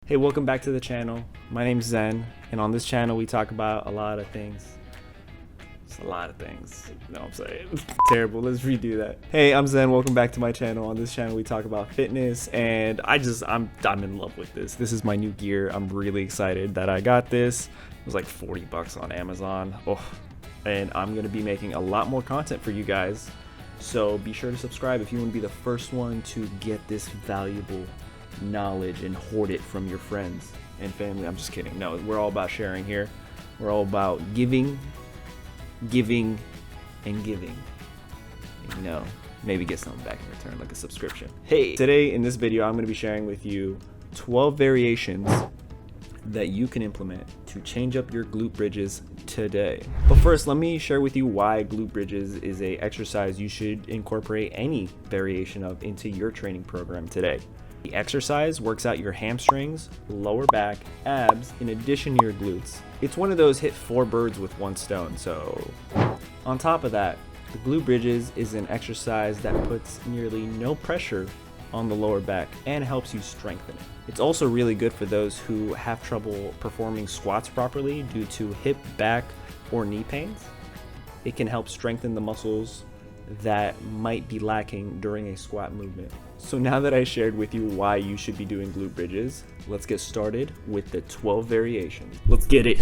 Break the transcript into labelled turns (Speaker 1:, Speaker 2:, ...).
Speaker 1: Hey, welcome back to the channel. My name's Zen, and on this channel we talk about a lot of things. It's a lot of things. No, I'm saying terrible. Let's redo that. Hey, I'm Zen. Welcome back to my channel. On this channel we talk about fitness, and I'm in love with this. This is my new gear. I'm really excited that I got this. It was like 40 bucks on Amazon. Oh, and I'm gonna be making a lot more content for you guys. So be sure to subscribe if you want to be the first one to get this valuable knowledge and hoard it from your friends and family. I'm just kidding. No, we're all about sharing here. We're all about giving, and giving. You know, maybe get something back in return, like a subscription. Hey, today in this video, I'm going to be sharing with you 12 variations that you can implement to change up your glute bridges today. But first, let me share with you why glute bridges is a exercise you should incorporate any variation of into your training program today. The exercise works out your hamstrings, lower back, abs, in addition to your glutes. It's one of those hit 4 birds with 1 stone. So on top of that, the glute bridges is an exercise that puts nearly no pressure on the lower back and helps you strengthen it. It's also really good for those who have trouble performing squats properly due to hip, back, or knee pains. It can help strengthen the muscles that might be lacking during a squat movement. So now that I shared with you why you should be doing glute bridges, let's get started with the 12 variations. Let's get it.